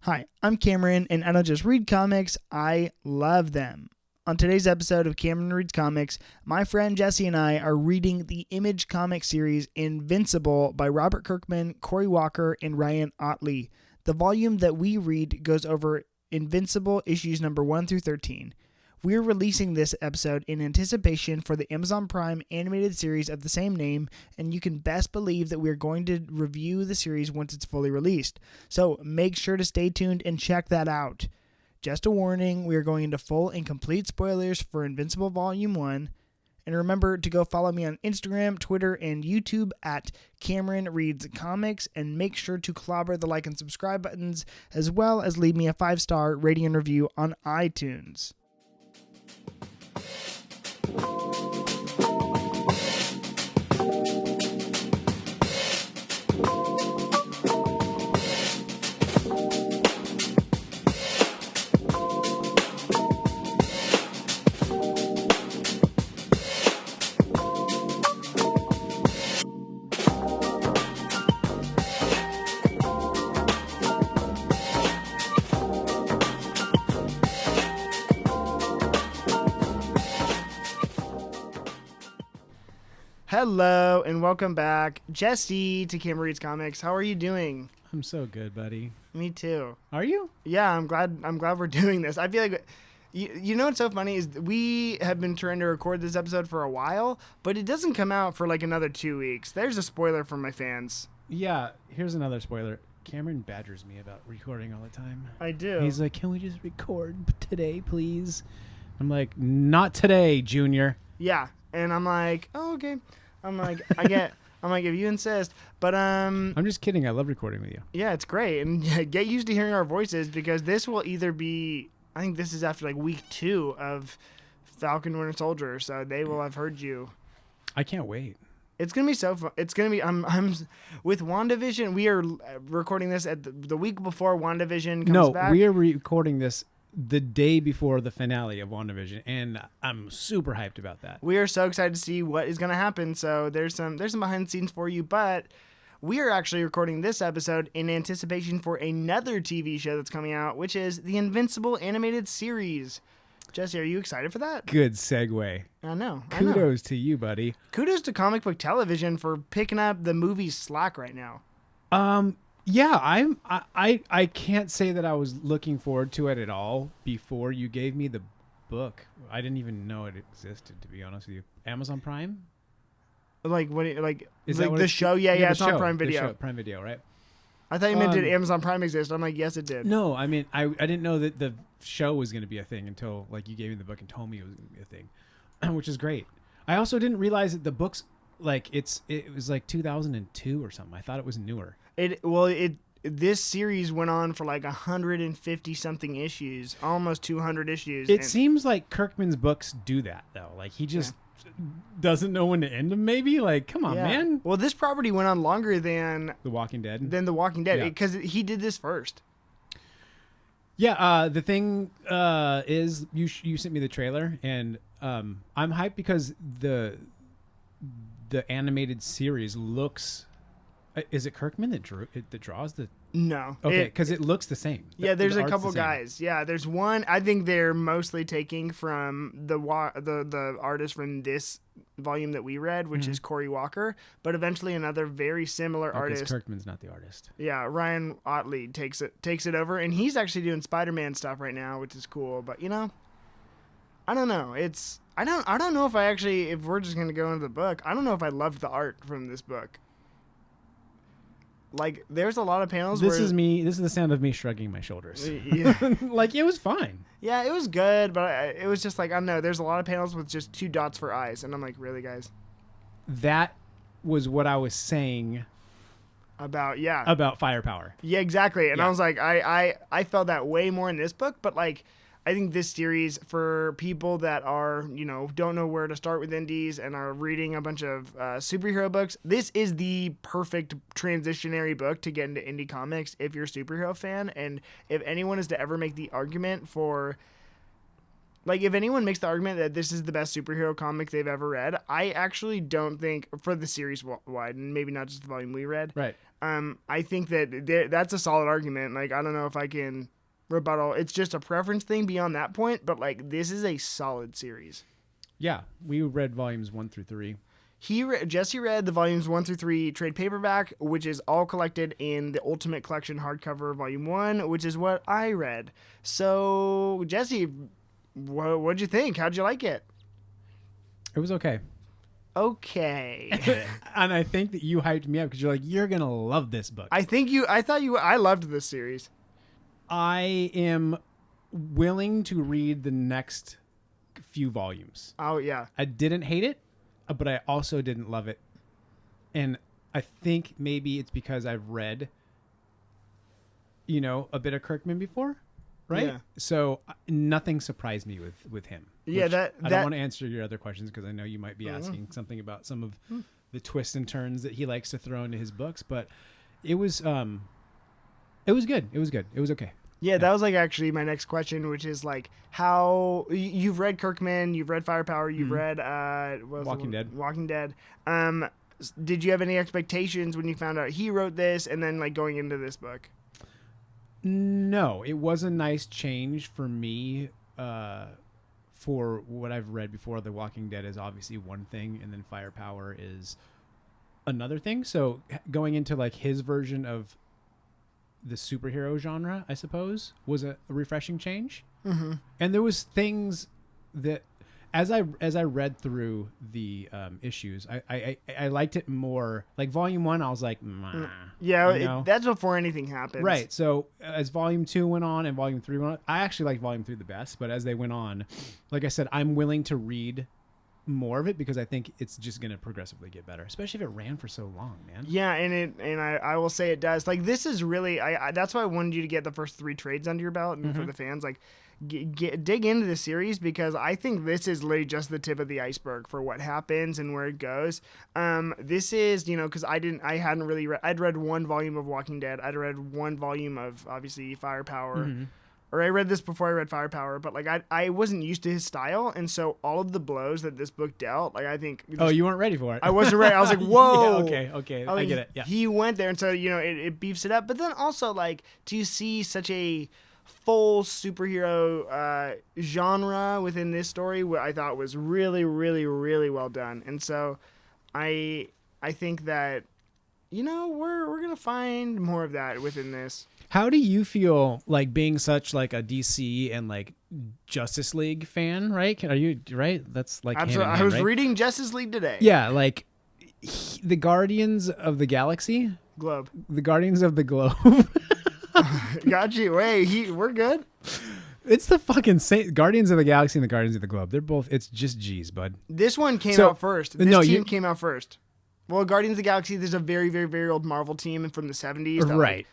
Hi, I'm Cameron, and I don't just read comics, I love them. On today's episode of Cameron Reads Comics, my friend Jesse and I are reading the Image comic series Invincible by Robert Kirkman, Cory Walker, and Ryan Ottley. The volume that we read goes over Invincible issues number 1 through 13. We're releasing this episode in anticipation for the Amazon Prime animated series of the same name, and you can best believe that we're going to review the series once it's fully released. So make sure to stay tuned and check that out. Just a warning, we are going into full and complete spoilers for Invincible Volume 1. And remember to go follow me on Instagram, Twitter, and YouTube at Cameron Reads Comics, and make sure to clobber the like and subscribe buttons, as well as leave me a 5-star rating and review on iTunes. Hello and welcome back, Jesse, to Cameron Reads Comics. How are you doing? I'm so good, buddy. Me too. Are you? Yeah, I'm glad we're doing this. I feel like you know what's so funny is we have been trying to record this episode for a while, but it doesn't come out for like another 2 weeks. There's a spoiler for my fans. Yeah, here's another spoiler. Cameron badgers me about recording all the time. I do. He's like, "Can we just record today, please?" I'm like, "Not today, Junior." Yeah, and I'm like, "Oh, okay." I'm like, I'm like, if you insist. But I'm just kidding. I love recording with you. yeah, it's great. And get used to hearing our voices, because this will either be, I think this is after like week 2 of Falcon Winter Soldier, so they will have heard you. I can't wait. It's going to be so fun. It's going to be, I'm with WandaVision. We are recording this at the week before WandaVision comes back. No, we are recording this the day before the finale of WandaVision, and I'm super hyped about that. We are so excited to see what is going to happen. So there's some behind the scenes for you, but we are actually recording this episode in anticipation for another TV show that's coming out, which is the Invincible animated series. Jesse, are you excited for that? Good segue. I know. Kudos to you, buddy. Kudos to comic book television for picking up the movie's slack right now. Yeah, I can't say that I was looking forward to it at all before you gave me the book. I didn't even know it existed, to be honest with you. Amazon Prime? Like what? Like Is like that what the show? Yeah, it's on Prime Video. The show, Prime Video, right? I thought you meant did Amazon Prime exist? I'm like, yes, it did. No, I mean I didn't know that the show was going to be a thing until like you gave me the book and told me it was going to be a thing, which is great. I also didn't realize that the book's like it was like 2002 or something. I thought it was newer. This series went on for like 150 something issues, almost 200 issues. It seems like Kirkman's books do that though. Like he just doesn't know when to end them. Maybe like, come on, man. Well, this property went on longer than The Walking Dead. Because he did this first. Yeah. The thing is, you sent me the trailer, and I'm hyped because the animated series looks. Is it Kirkman that draws the? No. Okay, because it looks the same. Yeah, there's a couple guys. Yeah, there's one. I think they're mostly taking from the artist from this volume that we read, which is Cory Walker. But eventually, another very similar artist. Kirkman's not the artist. Yeah, Ryan Ottley takes it over, and he's actually doing Spider-Man stuff right now, which is cool. But I don't know. I don't know if we're just gonna go into the book. I don't know if I loved the art from this book. Like, there's a lot of panels This is the sound of me shrugging my shoulders. Yeah. Like, it was fine. Yeah, it was good, but it was just like, I don't know, there's a lot of panels with just 2 dots for eyes, and I'm like, really, guys? That was what I was saying about firepower. Yeah, exactly. And I was like, I felt that way more in this book, but like, I think this series, for people that are, don't know where to start with indies and are reading a bunch of superhero books, this is the perfect transitionary book to get into indie comics if you're a superhero fan. And if anyone is to ever make the argument for, like, if anyone makes the argument that this is the best superhero comic they've ever read, I actually don't think, for the series wide, and maybe not just the volume we read, right? I think that that's a solid argument. Like, I don't know if I can rebuttal. It's just a preference thing beyond that point, but like, this is a solid series. Yeah, we read volumes 1 through 3. Jesse read the volumes 1 through 3 trade paperback, which is all collected in the Ultimate Collection hardcover volume 1, which is what I read. So, Jesse, what'd you think? How'd you like it? It was okay. Okay. And I think that you hyped me up because you're like, you're going to love this book. I loved this series. I am willing to read the next few volumes. Oh, yeah. I didn't hate it, but I also didn't love it. And I think maybe it's because I've read, a bit of Kirkman before, right? Yeah. So nothing surprised me with him. Yeah, I don't want to answer your other questions because I know you might be asking something about some of the twists and turns that he likes to throw into his books, but it was good. It was good. It was okay. Yeah, that was like actually my next question, which is like how you've read Kirkman, you've read Firepower, you've read Walking Dead. Walking Dead. Did you have any expectations when you found out he wrote this, and then like going into this book? No, it was a nice change for me. For what I've read before, The Walking Dead is obviously one thing, and then Firepower is another thing. So going into like his version of the superhero genre, I suppose, was a refreshing change. Mm-hmm. And there was things that, as I read through the issues, I liked it more. Like volume 1, I was like, yeah, that's before anything happens, right? So as volume 2 went on and volume 3 went on, I actually liked volume 3 the best. But as they went on, like I said, I'm willing to read more of it because I think it's just going to progressively get better, especially if it ran for so long, man. Yeah, and I will say it does. Like, this is really I that's why I wanted you to get the first 3 trades under your belt, and for the fans, like dig into the series, because I think this is literally just the tip of the iceberg for what happens and where it goes. This is, because I hadn't really read. I'd read 1 volume of Walking Dead. I'd read 1 volume of obviously Firepower. Mm-hmm. Or I read this before I read Firepower, but like I wasn't used to his style, and so all of the blows that this book dealt, like I think. You weren't ready for it. I wasn't ready. I was like, whoa. Yeah, okay, I get it. Yeah. He went there, and so it beefs it up. But then also, like, to see such a full superhero genre within this story, what I thought was really, really, really well done. And so, I think that we're gonna find more of that within this. How do you feel like being such like a DC and like Justice League fan, right? Are you right? That's like absolutely. I was reading Justice League today. Yeah, like the Guardians of the Galaxy, Globe. The Guardians of the Globe. Got you. Wait, we're good. It's the fucking same Guardians of the Galaxy and the Guardians of the Globe. They're both. It's just G's, bud. This one came out first. This team came out first. Well, Guardians of the Galaxy, there's a very, very, very old Marvel team from the 70s that right.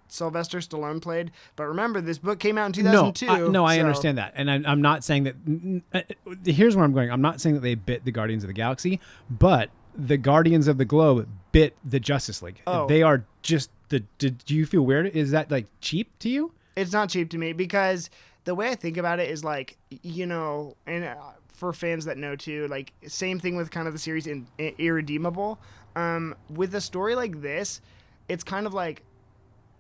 Sylvester Stallone played. But remember, this book came out in 2002. I understand that. And I'm not saying that... here's where I'm going. I'm not saying that they bit the Guardians of the Galaxy, but the Guardians of the Globe bit the Justice League. Oh. They are just... do you feel weird? Is that like cheap to you? It's not cheap to me because the way I think about it is like, and... for fans that know too, like same thing with kind of the series in Irredeemable. With a story like this, it's kind of like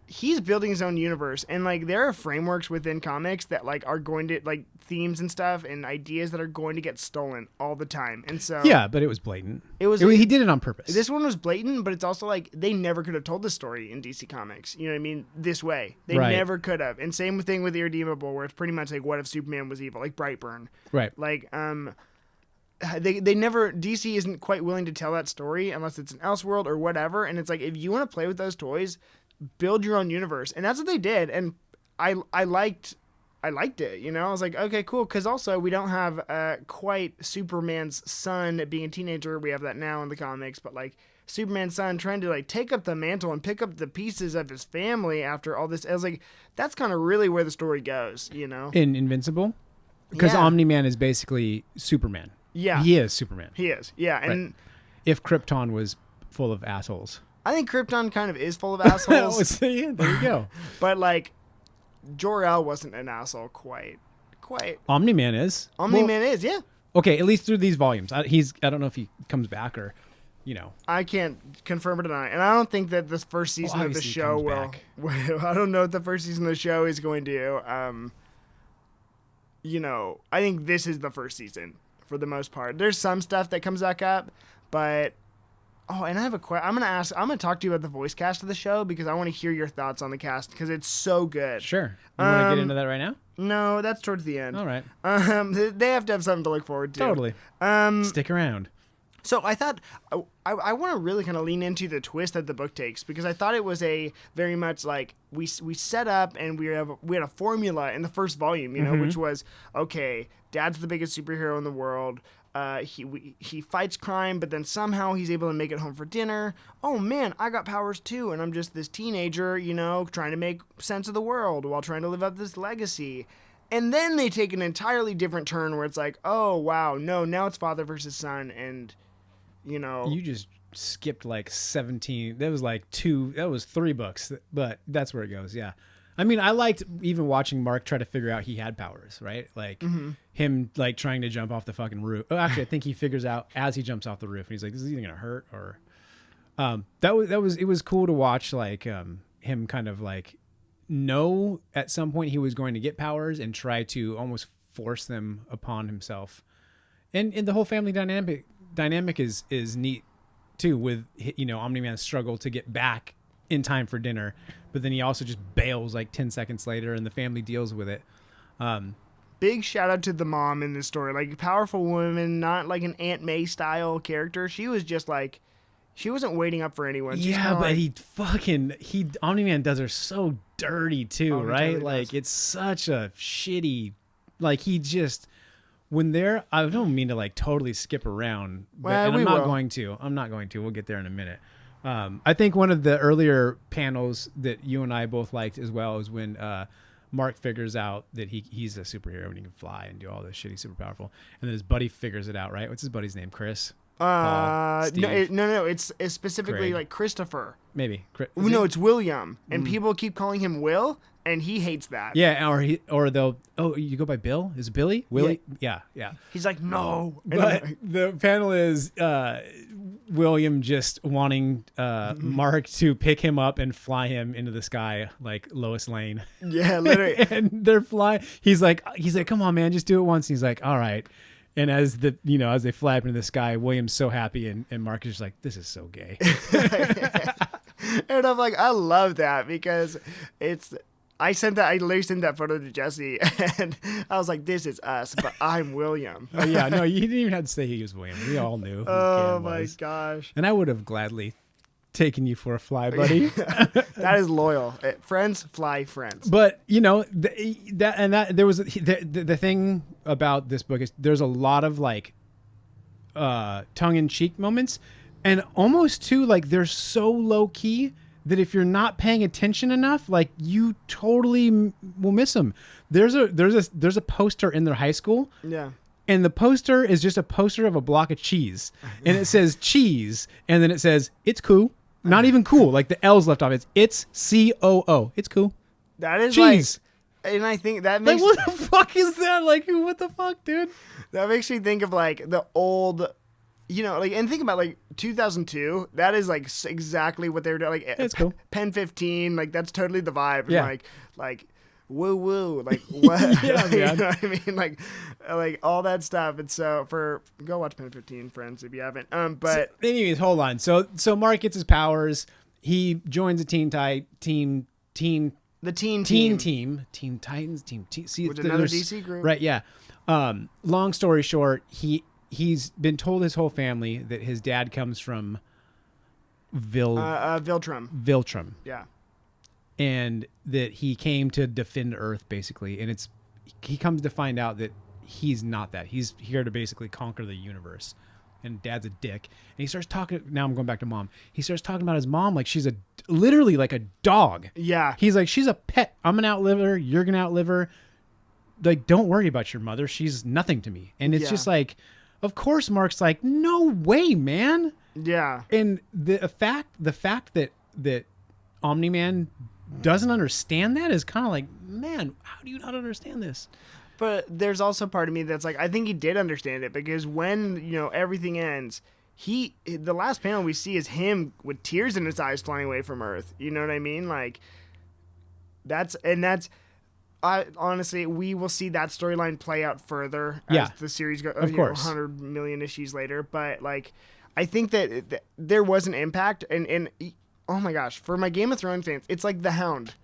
he's building his own universe, and like there are frameworks within comics that like are going to like themes and stuff and ideas that are going to get stolen all the time. And so yeah, but it was blatant. He did it on purpose. This one was blatant, but it's also like they never could have told this story in DC Comics. You know what I mean? This way, they never could have. And same thing with Irredeemable, where it's pretty much like, what if Superman was evil, like Brightburn, right? Like they never, DC isn't quite willing to tell that story unless it's an Elseworld or whatever. And it's like, if you want to play with those toys, build your own universe. And that's what they did. And I liked it, I was like, okay, cool. Because also we don't have quite Superman's son being a teenager. We have that now in the comics, but like Superman's son trying to like take up the mantle and pick up the pieces of his family after all this. I was like, that's kind of really where the story goes, In Invincible? Because Omni-Man is basically Superman. Yeah. He is Superman. He is. Yeah. And right. If Krypton was full of assholes. I think Krypton kind of is full of assholes. Yeah, there you go. But like Jor-El wasn't an asshole quite. Omni-Man is. Omni-Man is, yeah. Okay, at least through these volumes. I don't know if he comes back or I can't confirm or deny, and I don't think that this first season of the show will. I don't know if the first season of the show is going to. I think this is the first season for the most part. There's some stuff that comes back up, but and I have a question. I'm gonna talk to you about the voice cast of the show because I want to hear your thoughts on the cast because it's so good. Sure. You want to get into that right now? No, that's towards the end. All right. They have to have something to look forward to. Totally. Stick around. So I thought I want to really kind of lean into the twist that the book takes because I thought it was a very much like we set up and we had a formula in the first volume, which was okay. Dad's the biggest superhero in the world. He fights crime, but then somehow he's able to make it home for dinner. Oh man, I got powers too, and I'm just this teenager, trying to make sense of the world while trying to live up this legacy. And then they take an entirely different turn where it's like, oh wow, no, now it's father versus son, and you just skipped like 17. That was 3 books, but that's where it goes. Yeah. I mean, I liked even watching Mark try to figure out he had powers, right? Like him like trying to jump off the fucking roof. Oh, actually, I think he figures out as he jumps off the roof and he's like, this is either going to hurt or, it was cool to watch like, him kind of like know at some point he was going to get powers and try to almost force them upon himself. And the whole family dynamic is neat too with Omni-Man's struggle to get back in time for dinner, but then he also just bails like 10 seconds later and the family deals with it. Big shout out to the mom in this story, like powerful woman, not like an Aunt May style character. She was just like, she wasn't waiting up for anyone. She's but Omni-Man does her so dirty too, right? Totally like does. It's such a shitty, like he just, when they're, I don't mean to like totally skip around, but, well, and I'm not going to, we'll get there in a minute. I think one of the earlier panels that you and I both liked as well is when Mark figures out that he's a superhero and he can fly and do all this shit. He's super powerful. And then his buddy figures it out, right? What's his buddy's name? Chris? Paul, Steve, no. It's specifically Craig. like Christopher. Maybe. No, it's William. And people keep calling him Will, and he hates that. Yeah, or they'll, you go by Bill? Is it Billy? Willie? Yeah. He's like, no. But the panel is William just wanting Mark to pick him up and fly him into the sky like Lois Lane. Yeah, literally. And they're flying. He's like, come on, man, just do it once. And he's like, all right. And as they fly up into the sky, William's so happy, and Mark is just like, this is so gay. And I'm like, I love that because I literally sent that photo to Jesse, and I was like, this is us, but I'm William. Oh, yeah, no, you didn't even have to say he was William. We all knew who Oh, Cam my was. gosh. And I would have gladly taken you for a fly, buddy. That is loyal. Friends fly friends. But, there was the thing about this book is there's a lot of like tongue-in-cheek moments, and almost too like they're so low key that if you're not paying attention enough, like you totally will miss them. There's a poster in their high school. Yeah. And the poster is just a poster of a block of cheese, and it says cheese, and then it says it's cool. Not even cool. Like the L's left off. It's COO. It's cool. That is cheese. Like, and I think that makes like, what the fuck is that? Like, what the fuck, dude? That makes me think of like the old, and think about like 2002. That is like exactly what they were doing. Like it's cool. Pen 15. Like that's totally the vibe. Yeah. Like woo woo. Like what? Yeah, you know what I mean? Like all that stuff. And so go watch Pen 15, friends, if you haven't. But so, anyways, hold on. So Mark gets his powers. He joins a Teen Titans, Team. See, which another DC group, right? Yeah. Long story short, he's been told his whole family that his dad comes from Viltrum. Yeah. And that he came to defend Earth, basically. And he comes to find out that he's not that. He's here to basically conquer the universe. And Dad's a dick. And he starts talking. Now I'm going back to Mom. He starts talking about his mom like she's literally like a dog. Yeah. He's like, she's a pet. I'm going to outlive her. You're going to outlive her. Like, don't worry about your mother. She's nothing to me. And it's just like, of course, Mark's like, no way, man. Yeah. And the fact that Omni-Man doesn't understand that is kind of like, man, how do you not understand this? But there's also part of me that's like, I think he did understand it because when, everything ends, the last panel we see is him with tears in his eyes flying away from Earth. You know what I mean? Like, honestly, we will see that storyline play out further as the series goes. Of course, 100 million issues later. But like, I think that there was an impact, and oh my gosh, for my Game of Thrones fans, it's like the Hound.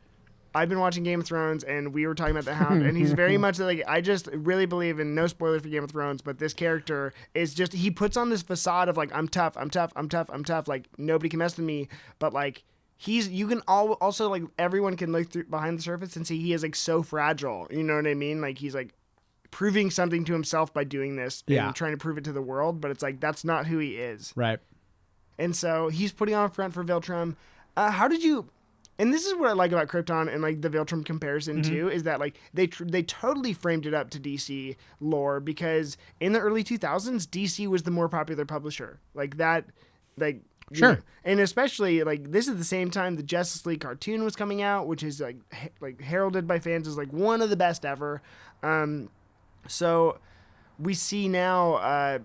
I've been watching Game of Thrones, and we were talking about the Hound, and he's very much like, I just really believe in, no spoilers for Game of Thrones, but this character is just, he puts on this facade of like, I'm tough, like nobody can mess with me, but like, you can also like, everyone can look through behind the surface and see he is like so fragile, you know what I mean? Like, he's like proving something to himself by doing this and trying to prove it to the world, but it's like, that's not who he is. Right. And so he's putting on a front for Viltrum. How did you... And this is what I like about Krypton and like the Viltrum comparison too, is that like they totally framed it up to DC lore, because in the early 2000s, DC was the more popular publisher. Like that, like sure. You know, and especially like this is the same time the Justice League cartoon was coming out, which is like heralded by fans as like one of the best ever. So we see now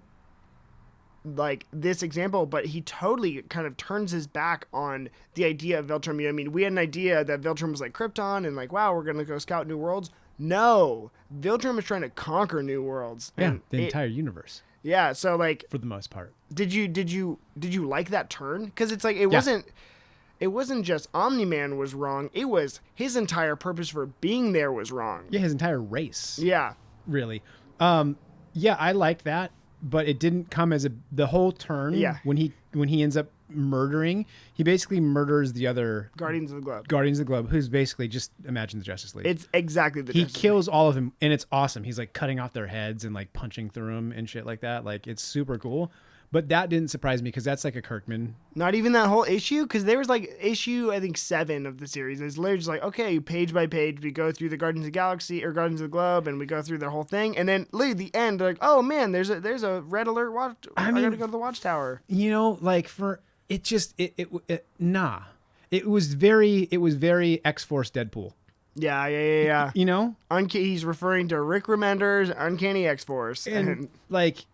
like this example, but he totally kind of turns his back on the idea of Viltrum. I mean, we had an idea that Viltrum was like Krypton and like, wow, we're going to go scout new worlds. No, Viltrum is trying to conquer new worlds. Yeah, and the entire universe. Yeah, so like for the most part. Did you like that turn? Cuz it's like it wasn't just Omni-Man was wrong. It was his entire purpose for being there was wrong. Yeah, his entire race. Yeah. Really. Yeah, I like that. But it didn't come as the whole turn. Yeah. When he ends up murdering, he basically murders the other Guardians of the Globe, who's basically just imagine the Justice League. It's exactly the. He kills all of them, and it's awesome. He's like cutting off their heads and like punching through them and shit like that. Like, it's super cool. But that didn't surprise me because that's like a Kirkman. Not even that whole issue, because there was like issue, I think 7 of the series. It's literally just like, okay, page by page, we go through the Guardians of the Galaxy or Guardians of the Globe, and we go through the whole thing, and then literally the end, they're like, oh man, there's a red alert. I gotta go to the watchtower. You know, like for it, just nah. It was very X-Force Deadpool. Yeah. You know, he's referring to Rick Remender's Uncanny X-Force, and like.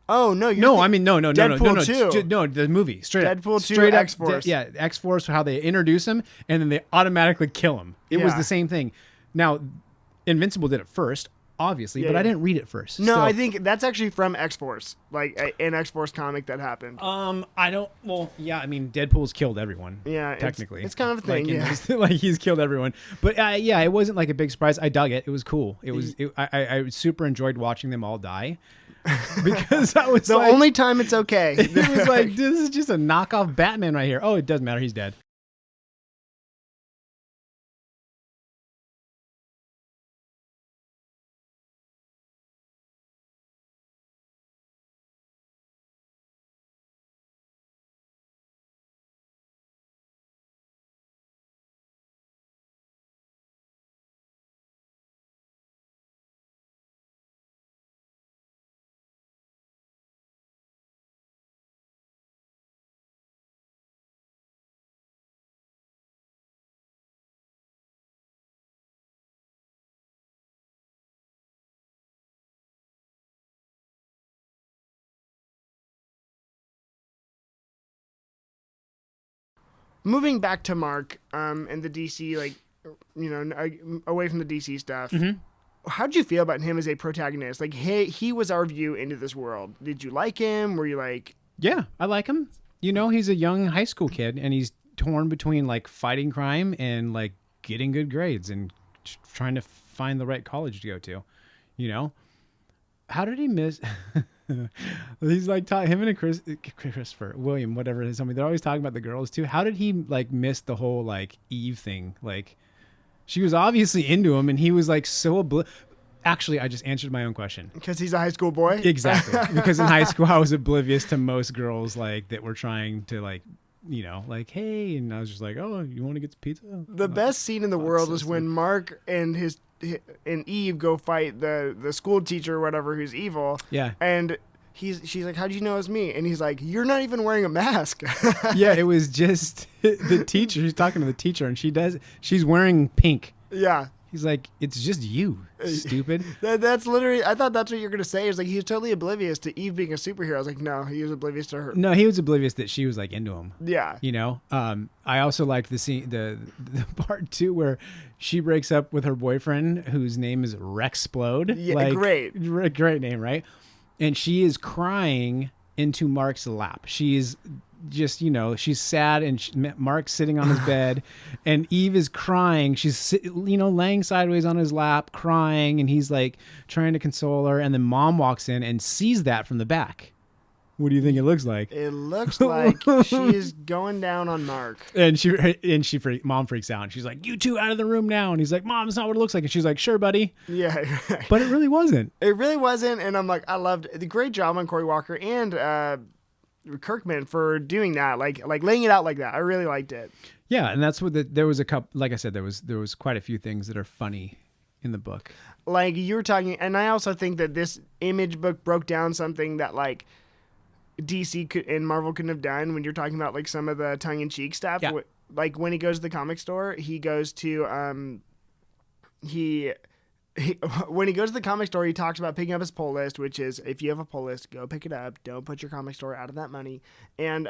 Oh no! Deadpool 2. No, the movie straight Deadpool up. 2 X-Force. Yeah, X-Force. How they introduce him and then they automatically kill him. It was the same thing. Now, Invincible did it first, obviously, but I didn't read it first. No, I think that's actually from X-Force, like an X-Force comic that happened. I don't. Well, yeah. I mean, Deadpool's killed everyone. Yeah, technically, it's kind of a thing. Like he's killed everyone. But yeah, it wasn't like a big surprise. I dug it. It was cool. It was. I super enjoyed watching them all die. Because that was the only time it's okay. It was like, this is just a knockoff Batman right here. Oh, it doesn't matter. He's dead. Moving back to Mark and the DC, like, you know, away from the DC stuff. Mm-hmm. How'd you feel about him as a protagonist? Like, he was our view into this world. Did you like him? Were you like... Yeah, I like him. You know, he's a young high school kid, and he's torn between, like, fighting crime and, like, getting good grades and trying to find the right college to go to, you know? How did he miss... He's like him and Christopher William, whatever it is. I mean, they're always talking about the girls too. How did he like miss the whole like Eve thing? Like, she was obviously into him, and he was like so Actually, I just answered my own question. Because he's a high school boy. Exactly. Because in high school, I was oblivious to most girls like that were trying to like, you know, like, hey, and I was just like, oh, you want to get some pizza? The best scene in the world is when Mark and Eve go fight the school teacher or whatever who's evil. Yeah. And she's like, how do you know it's me? And he's like, you're not even wearing a mask. Yeah, it was just the teacher. He's talking to the teacher, and she's wearing pink. Yeah. He's like, it's just you, stupid. That's literally, I thought that's what you're going to say. It's like, he was totally oblivious to Eve being a superhero. I was like, no, he was oblivious to her. No, he was oblivious that she was like into him. Yeah. You know, I also liked the scene, the part too, where she breaks up with her boyfriend, whose name is Rexplode. Yeah, like, great name, right? And she is crying into Mark's lap. She's just, you know, she's sad, and Mark's sitting on his bed, and Eve is crying. She's, you know, laying sideways on his lap, crying, and he's like trying to console her. And then Mom walks in and sees that from the back. What do you think it looks like? It looks like she's going down on Mark. And Mom freaks out. And she's like, "You two out of the room now." And he's like, "Mom, it's not what it looks like." And she's like, "Sure, buddy." Yeah. But it really wasn't. It really wasn't. And I'm like, I loved the great job on Cory Walker and Kirkman for doing that. Like laying it out like that. I really liked it. Yeah. And that's what there was a couple, like I said, there was quite a few things that are funny in the book. Like you were talking, and I also think that this Image book broke down something that like DC and Marvel couldn't have done when you're talking about like some of the tongue-in-cheek stuff. Yeah. Like when he goes to the comic store, he goes to when he goes to the comic store, he talks about picking up his pull list, which is, if you have a pull list, go pick it up. Don't put your comic store out of that money. And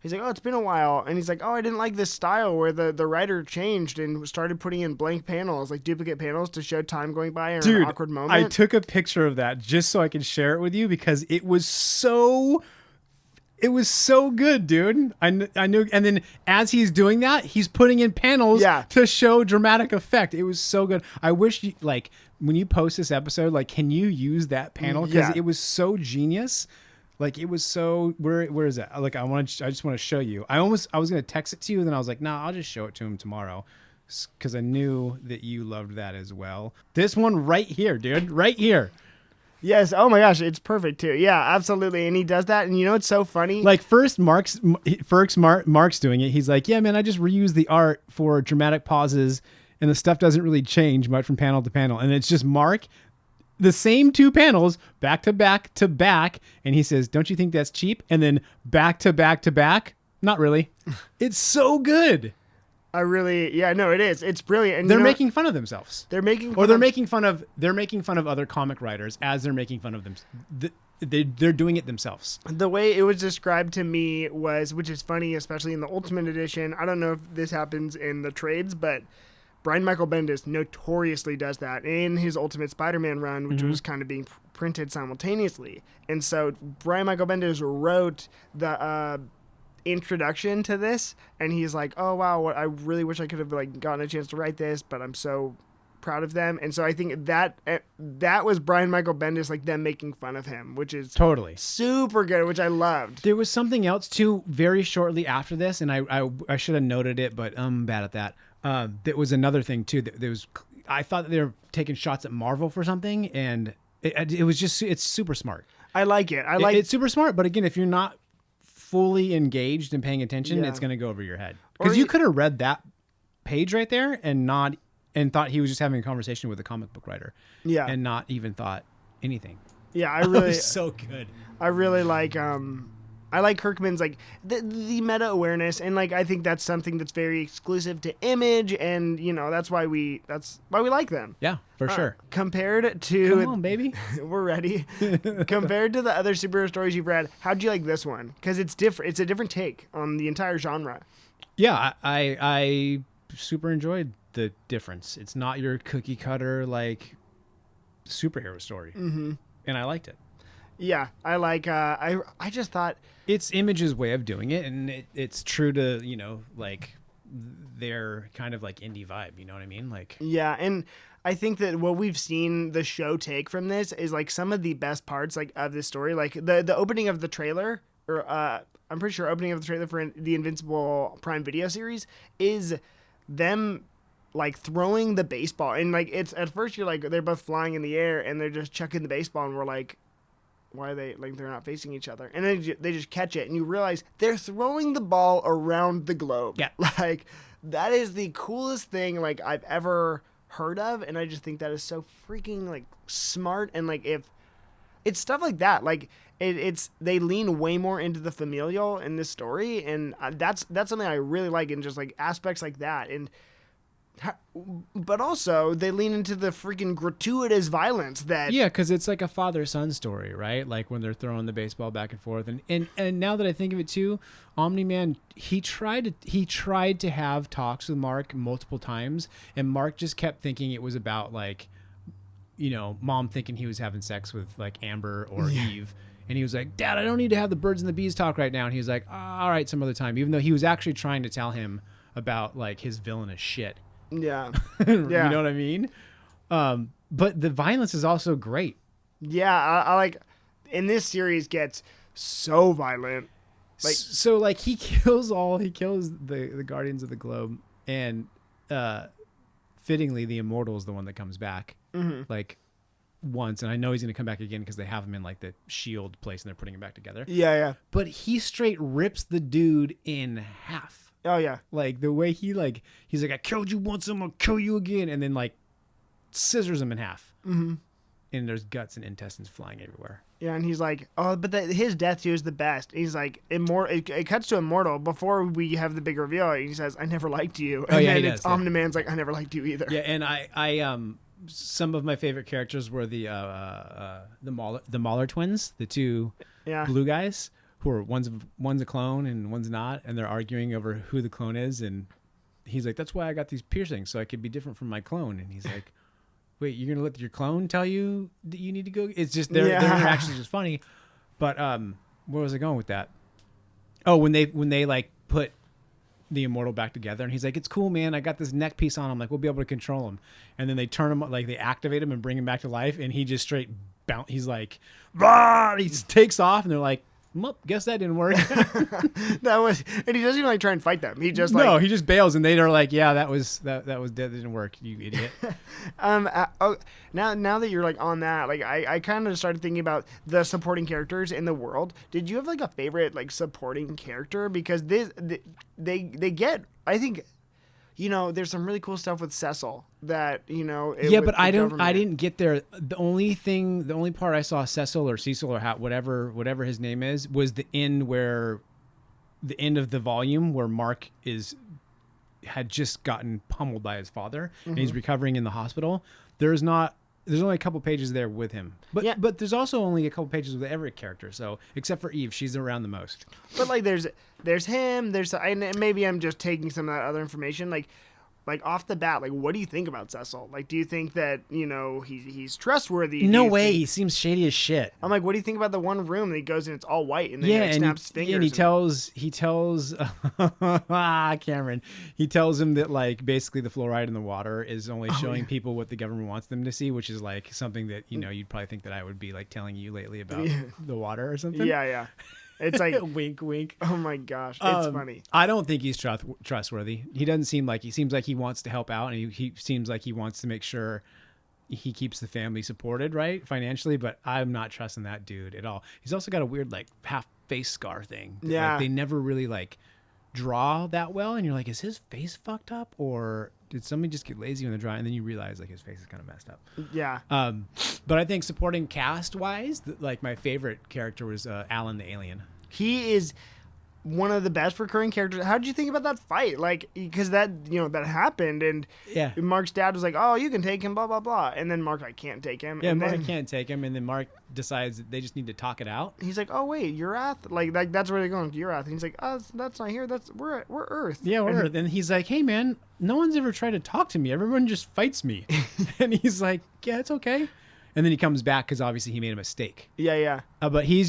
he's like, "Oh, it's been a while." And he's like, "Oh, I didn't like this style where the writer changed and started putting in blank panels, like duplicate panels, to show time going by or an awkward moment." I took a picture of that just so I could share it with you because it was so good, dude. I knew. And then as he's doing that, he's putting in panels to show dramatic effect. It was so good. I wish like when you post this episode, like, can you use that panel? Because it was so genius. Like, it was so, where is that? Like, I just want to show you. I was going to text it to you, and then I was like, nah, I'll just show it to him tomorrow, because I knew that you loved that as well. This one right here, dude, right here. Yes. Oh my gosh, it's perfect too. Yeah, absolutely. And he does that, and you know it's so funny. Like, first Mark's doing it. He's like, "Yeah, man, I just reuse the art for dramatic pauses, and the stuff doesn't really change much from panel to panel." And it's just Mark, the same two panels, back to back to back, and he says, "Don't you think that's cheap?" And then back to back to back. Not really. It's so good. It is. It's brilliant. And they're making fun of themselves. They're making fun of other comic writers as they're making fun of them. They're doing it themselves. The way it was described to me was, which is funny, especially in the Ultimate Edition. I don't know if this happens in the trades, but Brian Michael Bendis notoriously does that in his Ultimate Spider-Man run, which was kind of being printed simultaneously. And so Brian Michael Bendis wrote the introduction to this, and he's like, "Oh wow, I really wish I could have like gotten a chance to write this, but I'm so proud of them." And so I think that was Brian Michael Bendis, like them making fun of him, which is totally super good, which I loved. There was something else too very shortly after this, and I should have noted it, but I'm bad at that. There was another thing too. I thought that they were taking shots at Marvel for something, and it was just, it's super smart. I like it. It's super smart, but again, if you're not fully engaged and paying attention, it's going to go over your head. Because you could have read that page right there and thought he was just having a conversation with a comic book writer. Yeah. And not even thought anything. Yeah, I really... It was so good. I really like... I like Kirkman's like the meta awareness, and like I think that's something that's very exclusive to Image, and you know that's why we like them. Yeah, for sure. Compared to, come on, baby, we're ready. Compared to the other superhero stories you've read, how'd you like this one? Because it's different. It's a different take on the entire genre. Yeah, I super enjoyed the difference. It's not your cookie cutter like superhero story, and I liked it. Yeah, I like. I just thought it's Image's way of doing it, and it's true to, you know, like their kind of like indie vibe. You know what I mean? Like, yeah, and I think that what we've seen the show take from this is like some of the best parts like of this story, like the opening of the trailer, or I'm pretty sure opening of the trailer for the Invincible Prime Video series is them like throwing the baseball, and like it's at first you're like they're both flying in the air and they're just chucking the baseball, and we're like, why are they like they're not facing each other? And then they just catch it, and you realize they're throwing the ball around the globe. Yeah, like that is the coolest thing like I've ever heard of, and I just think that is so freaking like smart. And like if it's stuff like that, like it's they lean way more into the familial in this story, and that's something I really like, and just like aspects like that. And but also they lean into the freaking gratuitous violence that. Yeah, because it's like a father-son story, right? Like when they're throwing the baseball back and forth, and now that I think of it too, Omni-Man he tried to have talks with Mark multiple times, and Mark just kept thinking it was about like, mom thinking he was having sex with like Amber or Eve. And he was like, Dad, I don't need to have the birds and the bees talk right now. And he was like, all right, some other time. Even though he was actually trying to tell him about like his villainous shit. Yeah. You know what I mean? But the violence is also great. Yeah, I like in this series gets so violent. Like so like he kills the Guardians of the Globe, and fittingly the Immortal is the one that comes back. Mm-hmm. Like once, and I know he's going to come back again because they have him in like the shield place and they're putting him back together. Yeah. But he straight rips the dude in half. Oh yeah. Like the way he's like, I killed you once, I'm gonna kill you again, and then like scissors him in half. Mm-hmm. And there's guts and intestines flying everywhere. Yeah, and he's like, oh, but his death too is the best. He's like, it cuts to Immortal before we have the big reveal. He says, I never liked you. And then it's Omni-Man's like, I never liked you either. Yeah, and I some of my favorite characters were the Mahler twins, the two blue guys, who are one's a clone and one's not, and they're arguing over who the clone is, and he's like, that's why I got these piercings, so I could be different from my clone. And he's like, wait, you're gonna let your clone tell you that you need to go? It's just their interactions is funny. But where was I going with that? Oh, when they like put the Immortal back together, and he's like, it's cool, man, I got this neck piece on him, like we'll be able to control him. And then they turn him, like they activate him and bring him back to life, and he just straight bounce. He's like, bah! He just takes off, and they're like, well, guess that didn't work. And he doesn't even like try and fight them. He just he just bails, and they're like, yeah, that was dead. That didn't work, you idiot. Now that you're like on that, like I kind of started thinking about the supporting characters in the world. Did you have like a favorite like supporting character? Because they get, I think, there's some really cool stuff with Cecil that, but I didn't get there. The only part I saw Cecil or Cecil or whatever his name is, was the end of the volume where Mark had just gotten pummeled by his father, and he's recovering in the hospital. There's only a couple pages there with him, but there's also only a couple pages with every character. So except for Eve, she's around the most. But like there's him. And maybe I'm just taking some of that other information. Like off the bat, like what do you think about Cecil? Like, do you think that he's trustworthy? No way. He seems shady as shit. I'm like, what do you think about the one room that he goes in? It's all white, and then he snaps his fingers. And he tells Cameron. He tells him that like basically the fluoride in the water is only showing people what the government wants them to see, which is like something that you'd probably think that I would be like telling you lately about the water or something. Yeah. It's like wink, wink. Oh my gosh, it's funny. I don't think he's trustworthy. He doesn't seem like he seems like he wants to help out, and he seems like he wants to make sure he keeps the family supported, right, financially. But I'm not trusting that dude at all. He's also got a weird like half face scar thing. Yeah, like, they never really like draw that well, and you're like, is his face fucked up, or did somebody just get lazy when they're drawing? And then you realize like his face is kind of messed up. Yeah. But I think supporting cast wise, like my favorite character was Alan the alien. He is one of the best recurring characters. How did you think about that fight? Like, because that that happened, and Mark's dad was like, "Oh, you can take him," blah blah blah, and then Mark, I can't take him. Yeah, and Mark can't take him, and then Mark decides that they just need to talk it out. He's like, "Oh wait, Urath?" Like that's where they're going, Urath. And he's like, "Oh, that's not here. We're Earth." Yeah, we're Earth. And he's like, "Hey man, no one's ever tried to talk to me. Everyone just fights me." And he's like, "Yeah, it's okay." And then he comes back because obviously he made a mistake. Yeah. But he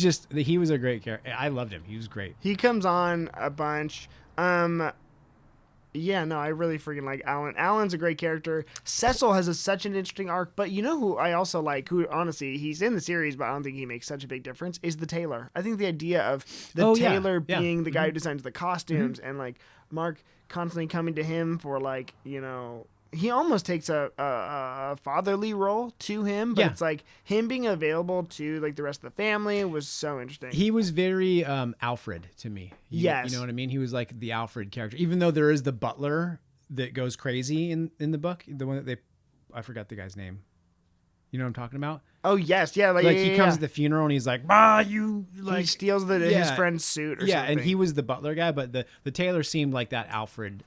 was a great character. I loved him. He was great. He comes on a bunch. Yeah, no, I really freaking like Alan. Alan's a great character. Cecil has such an interesting arc. But you know who I also like, who honestly, he's in the series, but I don't think he makes such a big difference, is the tailor. I think the idea of the tailor being the guy who designs the costumes and like Mark constantly coming to him for like, he almost takes a fatherly role to him, but it's like him being available to like the rest of the family was so interesting. He was very Alfred to me. Yes. You know what I mean? He was like the Alfred character, even though there is the butler that goes crazy in the book, the one that I forgot the guy's name. You know what I'm talking about? Oh yes, yeah. Like he comes to the funeral and he's like, you like he steals his friend's suit or something. And he was the butler guy, but the tailor seemed like that Alfred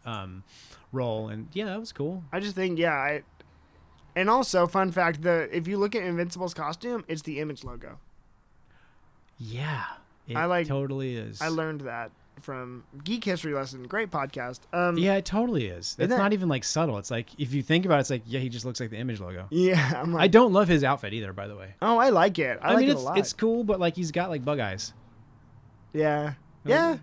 role, and that was cool. I just think and also fun fact, if you look at Invincible's costume, it's the Image logo. Yeah, it totally is. I learned that from Geek History Lesson. Great podcast. Yeah, it totally is. It's not even like subtle. It's like if you think about it, it's like he just looks like the Image logo. Yeah, I don't love his outfit either, by the way. Oh, I like it. I mean, it a lot. It's cool, but like he's got like bug eyes. Yeah, yeah.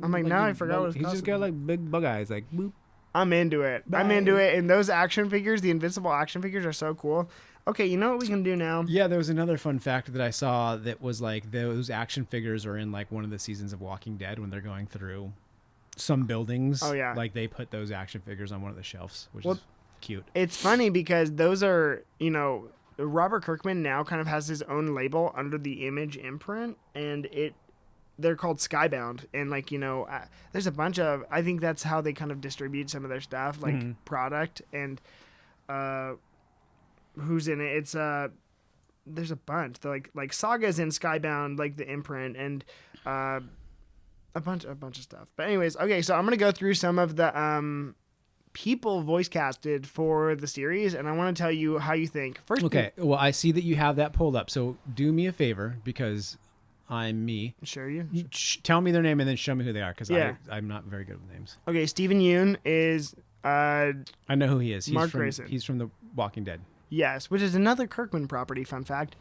I'm like now I forgot what his he's just got like big bug eyes, like boop. I'm into it. Bye. I'm into it. And those action figures, the Invincible action figures, are so cool. Okay, you know what we can do now? Yeah, there was another fun fact that I saw that was like those action figures are in like one of the seasons of Walking Dead when they're going through some buildings. Oh, yeah. Like they put those action figures on one of the shelves, which is cute. It's funny because those are, Robert Kirkman now kind of has his own label under the Image imprint, and they're called Skybound. And there's a bunch of, I think that's how they kind of distribute some of their stuff, like product and, who's in it? It's there's a bunch. They're like Saga's in Skybound, like the imprint, and a bunch of stuff. But anyways, okay, so I'm gonna go through some of the people voice casted for the series, and I want to tell you how you think. First, okay. Well, I see that you have that pulled up, so do me a favor because I'm me. Sure you. Tell me their name and then show me who they are because I'm not very good with names. Okay, Stephen Yeun is. I know who he is. Mark Grayson. He's from The Walking Dead. Yes, which is another Kirkman property. Fun fact.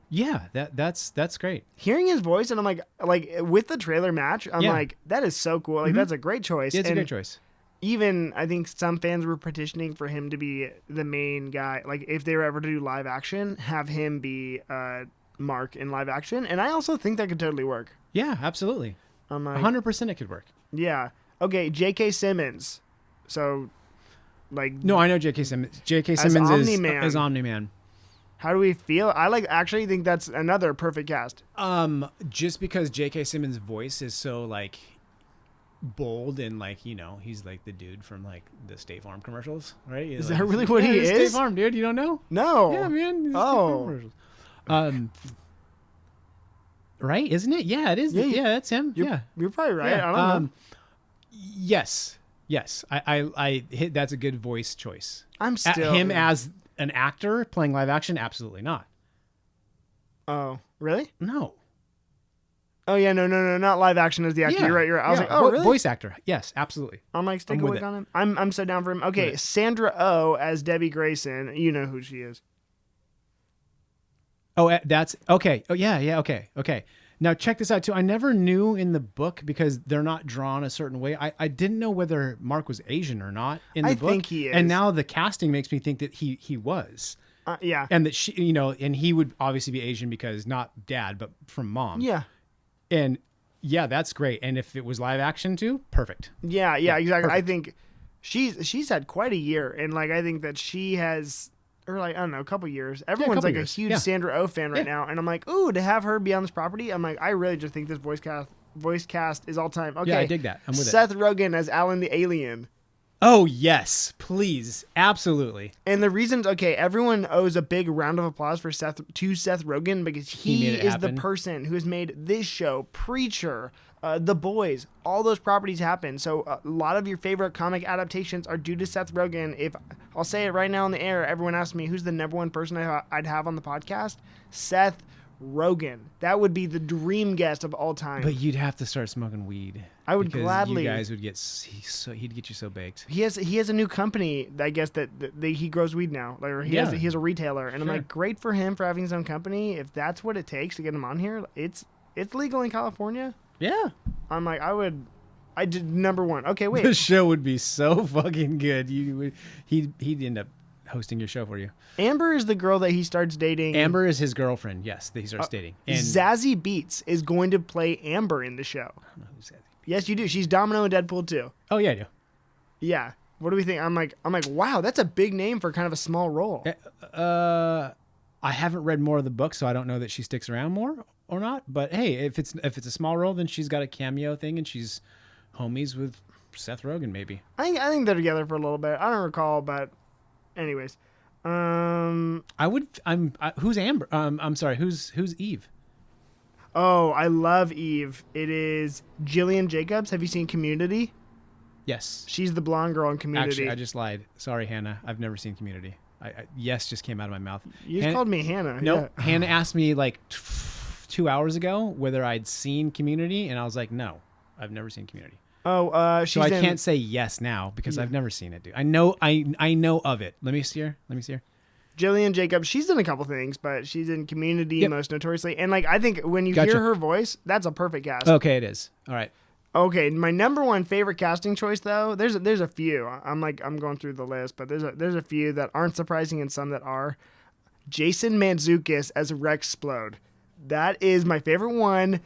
Yeah, that's great. Hearing his voice, and I'm like with the trailer match, I'm like, that is so cool. Like that's a great choice. Yeah, it's a great choice. Even I think some fans were petitioning for him to be the main guy. Like if they were ever to do live action, have him be Mark in live action. And I also think that could totally work. Yeah, absolutely. I'm like, 100% it could work. Yeah. Okay, J.K. Simmons. So. No, I know J.K. Simmons. J.K. Simmons is Omni-Man. How do we feel? I actually think that's another perfect cast. Just because J.K. Simmons' voice is so like bold and like he's like the dude from like the State Farm commercials, right? Is that really what he is? State Farm, dude. You don't know? No. Yeah, man. Oh. Right? Isn't it? Yeah, it is. Yeah, that's him. You're probably right. Yeah. I don't know. Yes. I hit. That's a good voice choice. I'm still him as an actor playing live action. Absolutely not. Oh, really? No. Oh yeah, no, not live action as the actor. Yeah. You're right. I was like, oh, really? Voice actor. Yes, absolutely. I'm like, stick a wick on him. I'm so down for him. Okay, Sandra Oh as Debbie Grayson. You know who she is. Oh, that's okay. Oh yeah. Okay. Now check this out too. I never knew in the book because they're not drawn a certain way. I didn't know whether Mark was Asian or not in the book. I think he is. And now the casting makes me think that he was. Yeah. And that she, and he would obviously be Asian because not dad, but from mom. Yeah. And yeah, that's great. And if it was live action too, perfect. Yeah, exactly. Perfect. I think she's had quite a year, and I think that she has, or I don't know, a couple years. Everyone's a huge Sandra Oh fan right now, and I'm like, ooh, to have her be on this property, I'm like, I really just think this voice cast is all time. Okay, yeah, I dig that. I'm with Seth Rogen as Alan the Alien. Oh yes, please, absolutely. And the reasons, everyone owes a big round of applause for Seth Rogen because he is the person who has made this show, Preacher, The Boys, all those properties happen. So a lot of your favorite comic adaptations are due to Seth Rogen. If I'll say it right now in the air, everyone asks me who's the number one person I'd have on the podcast, Seth Rogen. That would be the dream guest of all time. But you'd have to start smoking weed. I would gladly. You guys would get he'd get you so baked. He has a new company, I guess, that he grows weed now. He has a retailer, and I'm like, great for him for having his own company. If that's what it takes to get him on here, it's legal in California. Yeah. I'm like, I did number one. Okay, wait. The show would be so fucking good. He'd end up hosting your show for you. Amber is the girl that he starts dating. Amber is his girlfriend, yes, that he starts dating. And Zazie Beetz is going to play Amber in the show. I don't know who's Zazie Beetz. Yes, you do. She's Domino in Deadpool 2. Oh, yeah, I do. Yeah. What do we think? I'm like, wow, that's a big name for kind of a small role. I haven't read more of the book, so I don't know that she sticks around more or not. But hey, if it's a small role, then she's got a cameo thing, and she's homies with Seth Rogen, maybe. I think they're together for a little bit. I don't recall, but anyways. Who's Amber? I'm sorry. Who's Eve? Oh, I love Eve. It is Jillian Jacobs. Have you seen Community? Yes. She's the blonde girl in Community. Actually, I just lied. Sorry, Hannah. I've never seen Community. Yes just came out of my mouth. You just called me Hannah. Nope. Yeah. Hannah asked me like 2 hours ago whether I'd seen Community, and I was like, no, I've never seen Community. Oh, she's so I can't say yes now because I've never seen it, dude. I know of it. Let me see her. Jillian Jacobs, she's in a couple things, but she's in Community most notoriously. And like, I think when you hear her voice, that's a perfect cast. Okay, it is. All right. Okay, my number one favorite casting choice though, there's a few. I'm going through the list, but there's a few that aren't surprising and some that are. Jason Mantzoukas as Rex Splode. That is my favorite one.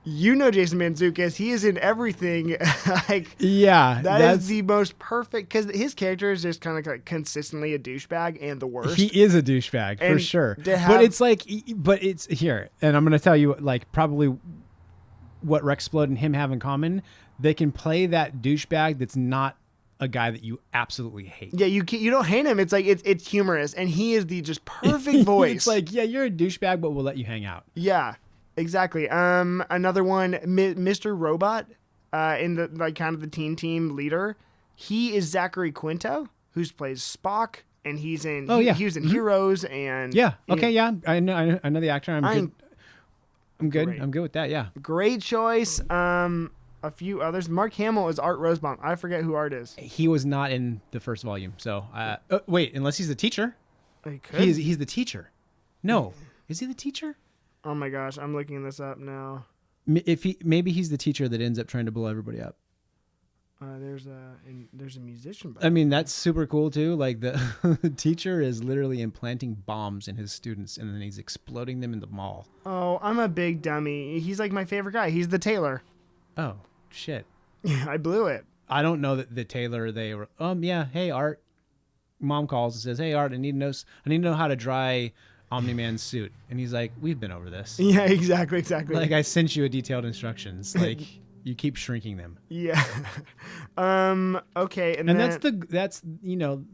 You know Jason Mantzoukas. He is in everything. That is the most perfect, because his character is just kind of like consistently a douchebag and the worst. He is a douchebag for sure. But it's here, and I'm going to tell you like probably what Rex Splode and him have in common. They can play that douchebag that's not a guy that you absolutely hate. Yeah, you don't hate him. It's like it's humorous, and he is the just perfect voice. It's like, yeah, you're a douchebag, but we'll let you hang out. Yeah. Exactly. Another one, Mr. Robot, in the like kind of the teen team leader. He is Zachary Quinto, who plays Spock, and he's in. He was in Heroes and. Yeah. Okay. Yeah. I know the actor. I'm good. Great. I'm good with that. Yeah. Great choice. A few others. Mark Hamill is Art Rosebaum. I forget who Art is. He was not in the first volume. So wait, unless he's the teacher. He could. He's the teacher. No, is he the teacher? Oh my gosh, I'm looking this up now. Maybe he's the teacher that ends up trying to blow everybody up. There's a musician. I mean, that's super cool too. Like the teacher is literally implanting bombs in his students, and then he's exploding them in the mall. Oh, I'm a big dummy. He's like my favorite guy. He's the tailor. Oh shit! I blew it. I don't know that the tailor. They were. Yeah. Hey, Art. Mom calls and says, "Hey, Art, I need to know how to dry Omni-Man's suit," and he's like, "We've been over this." Yeah, exactly. Like, I sent you a detailed instructions. Like, you keep shrinking them. Yeah. Okay, and that's you know,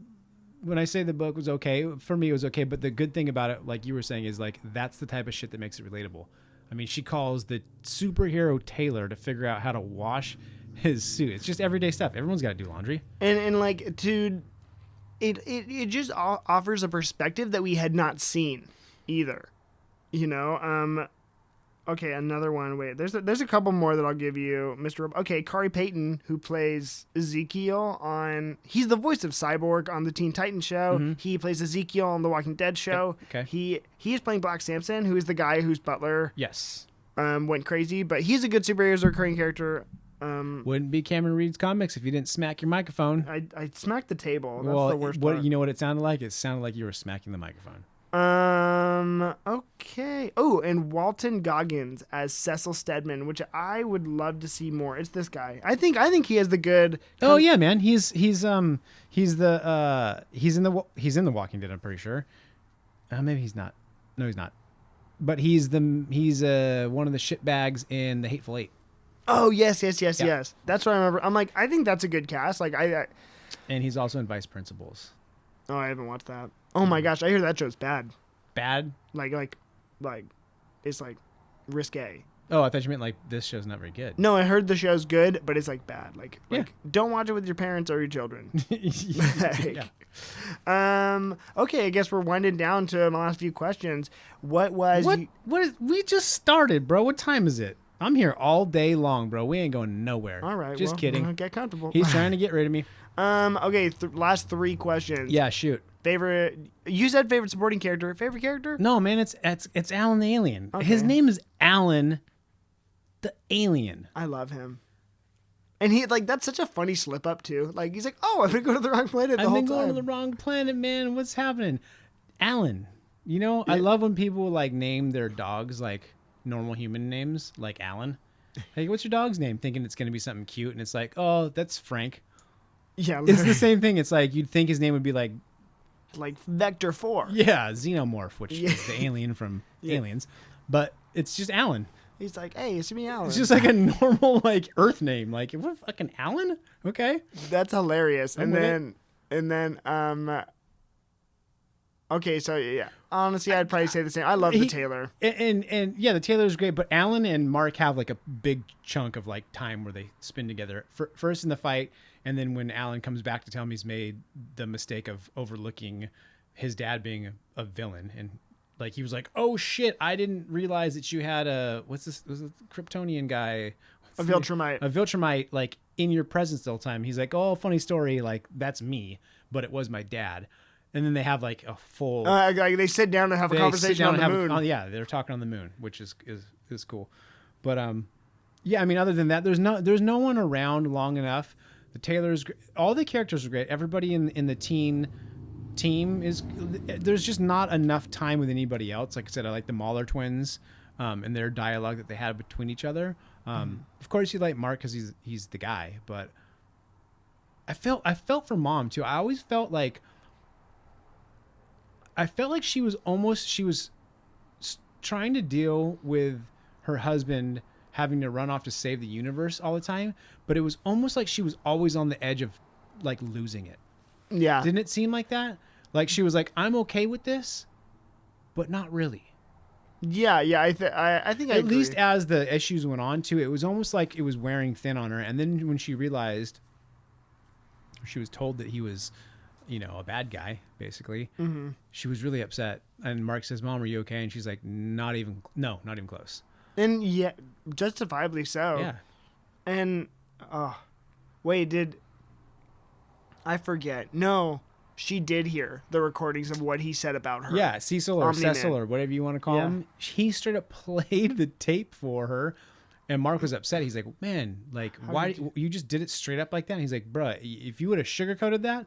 when I say the book was okay, for me it was okay, but the good thing about it, like you were saying, is like that's the type of shit that makes it relatable. I mean, she calls the superhero tailor to figure out how to wash his suit. It's just everyday stuff. Everyone's got to do laundry. And like, dude, it just offers a perspective that we had not seen either. You know, okay, another one. Wait, there's a couple more that I'll give you, Mr. Okay, Corey Payton, who plays Ezekiel he's the voice of Cyborg on the Teen Titans show. Mm-hmm. He plays Ezekiel on the Walking Dead show. Okay. He is playing Black Samson, who is the guy whose butler went crazy, but he's a good superhero, he's a recurring character. Wouldn't be Cameron Reed's comics if you didn't smack your microphone. I smacked the table. That's the worst part. You know what it sounded like? It sounded like you were smacking the microphone. Okay. Oh, and Walton Goggins as Cecil Stedman, which I would love to see more. It's this guy. I think he has the good. Oh yeah, man. He's in the Walking Dead. I'm pretty sure. Maybe he's not. No, he's not. But he's one of the shitbags in the Hateful Eight. Oh yes. That's what I remember. I'm like, I think that's a good cast. Like and he's also in Vice Principals. Oh, I haven't watched that. Oh my gosh, I hear that show's bad. Bad? Like, it's like risque. Oh, I thought you meant like this show's not very good. No, I heard the show's good, but it's like bad. Like don't watch it with your parents or your children. Yeah. Okay, I guess we're winding down to my last few questions. We just started, bro. What time is it? I'm here all day long, bro. We ain't going nowhere. All right. Just kidding. Get comfortable. He's trying to get rid of me. Okay, last three questions. Yeah, shoot. Favorite? You said favorite supporting character. Favorite character? No, man. It's Alan the Alien. Okay. His name is Alan the Alien. I love him. And he that's such a funny slip up too. Like he's like, "Oh, I've been going to the wrong planet the whole time." I've been going to the wrong planet, man. What's happening? Alan. You know, yeah. I love when people like name their dogs like normal human names, like Alan. Hey, what's your dog's name? Thinking it's going to be something cute, and it's like, oh, that's Frank. Yeah, literally. It's the same thing. It's like you'd think his name would be like Vector 4. Yeah, Xenomorph, which is the alien from Aliens, but it's just Alan. He's like, hey, it's me, Alan. It's just like a normal like Earth name. Like, what fucking Alan? Okay, that's hilarious. And then Okay, so yeah. Honestly, I'd probably say the same. I love the Taylor. And yeah, the Taylor's great, but Alan and Mark have like a big chunk of like time where they spend together. First in the fight, and then when Alan comes back to tell him he's made the mistake of overlooking his dad being a villain, and like he was like, "Oh shit, I didn't realize that you had a what's this? Was a Kryptonian guy, A Viltrumite. a Viltrumite, like in your presence the whole time." He's like, "Oh, funny story, like that's me, but it was my dad." And then they have like a full. Like they sit down and have a conversation on the moon. Yeah, they're talking on the moon, which is cool. But yeah, I mean, other than that, there's no one around long enough. The Taylor's, all the characters are great. Everybody in the teen team is. There's just not enough time with anybody else. Like I said, I like the Mahler twins, and their dialogue that they had between each other. Of course, you like Mark because he's the guy, but I felt for Mom too. I always felt like she was trying to deal with her husband having to run off to save the universe all the time, but it was almost like she was always on the edge of like losing it. Yeah. Didn't it seem like that? Like she was like, I'm okay with this, but not really. Yeah. I think I at agree. least as the issues went on too, it was almost like it was wearing thin on her. And then when she realized, she was told that he was, a bad guy, basically. Mm-hmm. She was really upset. And Mark says, "Mom, are you okay?" And she's like, not even close. And yeah, justifiably so. Yeah. And, wait, I forget. No, she did hear the recordings of what he said about her. Yeah, Cecil or Omni-Man. Cecil or whatever you want to call him. He straight up played the tape for her. And Mark was upset. He's like, "Man, like, why you just did it straight up like that?" And he's like, "Bruh, if you would have sugarcoated that,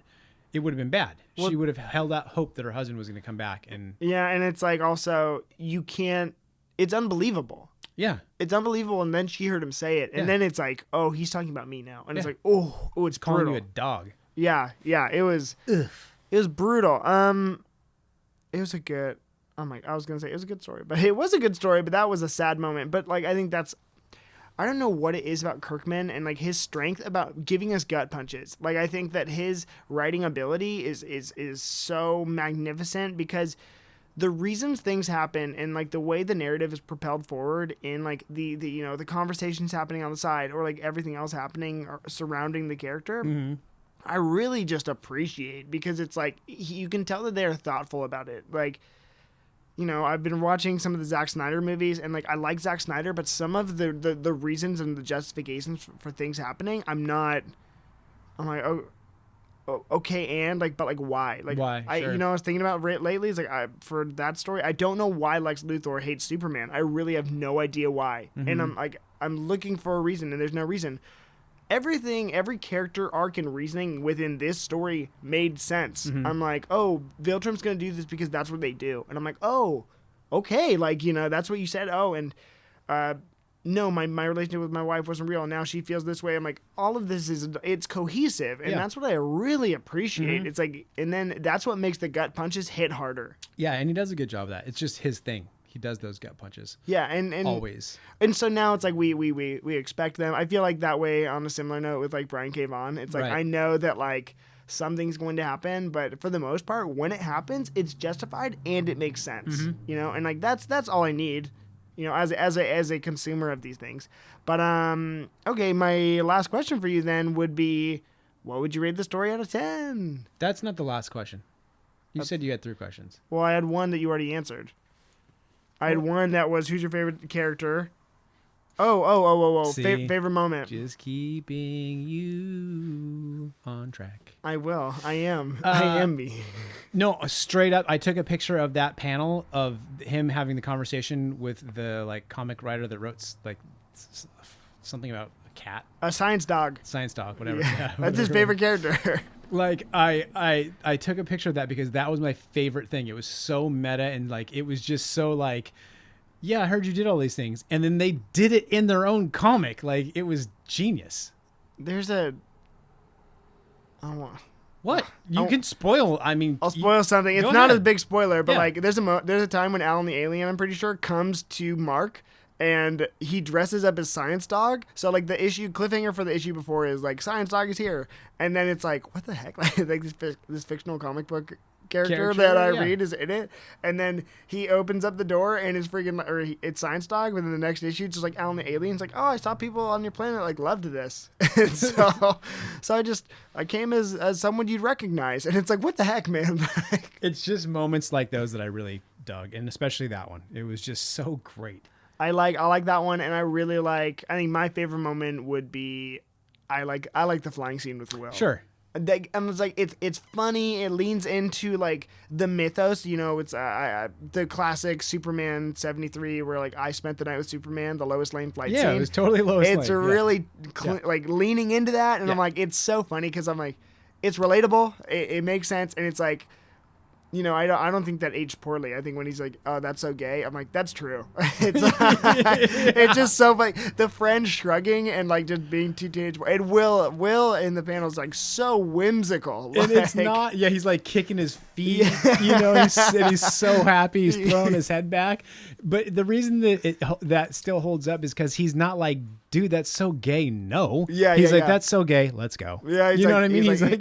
it would have been bad." Well, she would have held out hope that her husband was going to come back. And yeah, and it's like also you can't. It's unbelievable. Yeah, it's unbelievable. And then she heard him say it, and then it's like, oh, he's talking about me now, and it's like, it's calling brutal. you a dog. Yeah, it was. Ugh. It was brutal. It was a good. I was gonna say it was a good story, but it was a good story. But that was a sad moment. But like, I think that's. I don't know what it is about Kirkman and like his strength about giving us gut punches. Like I think that his writing ability is so magnificent because the reasons things happen and like the way the narrative is propelled forward in like the the conversations happening on the side or like everything else happening surrounding the character. Mm-hmm. I really just appreciate because it's like you can tell that they're thoughtful about it. Like, I've been watching some of the Zack Snyder movies, and like I like Zack Snyder, but some of the reasons and the justifications for things happening, I'm like, oh, okay, and like, but like, why? Like, why? Sure. I was thinking about lately. It's like for that story, I don't know why Lex Luthor hates Superman. I really have no idea why, and I'm looking for a reason, and there's no reason. Every character arc and reasoning within this story made sense. Mm-hmm. I'm like, oh, Viltrum's going to do this because that's what they do. And I'm like, oh, okay. Like, that's what you said. Oh, and no, my relationship with my wife wasn't real. And now she feels this way. I'm like, all of this it's cohesive. And that's what I really appreciate. Mm-hmm. It's like, and then that's what makes the gut punches hit harder. Yeah. And he does a good job of that. It's just his thing. He does those gut punches. Yeah, and always. And so now it's like we expect them. I feel like that way on a similar note with like Brian K. Vaughan. It's like I know that like something's going to happen, but for the most part, when it happens, it's justified and it makes sense. Mm-hmm. And like that's all I need. As a consumer of these things. But okay, my last question for you then would be, what would you rate the story out of 10? That's not the last question. You said you had 3 questions. Well, I had one that you already answered. I had one that was, who's your favorite character? Oh. Favorite moment. Just keeping you on track. I will. I am. I am me. No, straight up. I took a picture of that panel of him having the conversation with the like comic writer that wrote like something about a cat. A science dog, whatever. Yeah, that's his favorite character. Like I took a picture of that because that was my favorite thing. It was so meta and like it was just so like, yeah, I heard you did all these things, and then they did it in their own comic. Like it was genius. There's a. What you can spoil? I mean, I'll spoil something. It's not a big spoiler, but like there's a time when Alan the alien, I'm pretty sure, comes to Mark and he dresses up as Science Dog. So like the issue cliffhanger for the issue before is like Science Dog is here, and then it's like what the heck, like this fictional comic book character that I read is in it, and then he opens up the door and it's freaking it's Science Dog. But then the next issue it's just like Alan the Alien's like, oh, I saw people on your planet like loved this, and so I came as someone you'd recognize, and it's like what the heck, man. It's just moments like those that I really dug, and especially that one. It was just so great. I like that one, and I really like. I think my favorite moment would be, I like the flying scene with Will. Sure. And it's like it's funny. It leans into like the mythos. You know, it's the classic Superman 73, where like I spent the night with Superman, the Lois Lane flight scene. Yeah, it was totally Lois Lane. It's really like leaning into that, and I'm like, it's so funny because I'm like, it's relatable. It makes sense, and it's like. You know, I don't think that aged poorly. I think when he's like, "Oh, that's so gay," I'm like, "That's true." It's just so like the friend shrugging and like just being two teenage boys. And Will in the panel is like so whimsical, and it's not. Yeah, he's like kicking his feet. Yeah. You know, he's so happy. He's throwing his head back. But the reason that that still holds up is because he's not like, dude, that's so gay. No. Yeah, he's like, that's so gay. Let's go. Yeah, you know like, what I mean? He's like,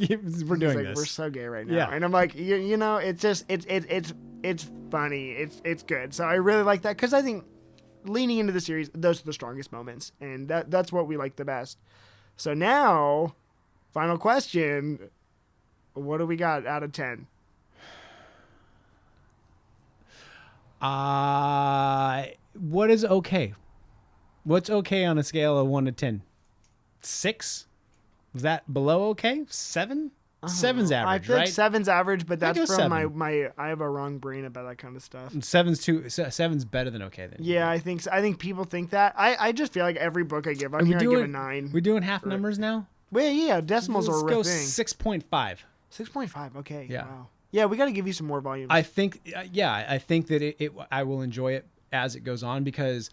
we're doing like, this. We're so gay right now. Yeah. And I'm like, you know, it's just it's funny. It's good. So I really like that because I think leaning into the series, those are the strongest moments, and that's what we like the best. So now, final question: what do we got out of 10? What is okay? What's okay on a scale of 1 to 10? 6? Is that below okay? 7? 7's average, I feel right? like 7's average, but that's from 7. my I have a wrong brain about that kind of stuff. 7's better than okay then. Yeah, I think so. I think people think that. I just feel like every book I give on here, I give a 9. We're doing half numbers now? Well, yeah, decimals are a real thing. 6.5. 6.5, okay. Yeah. Wow. Yeah, we got to give you some more volumes. I think, I think that I will enjoy it as it goes on because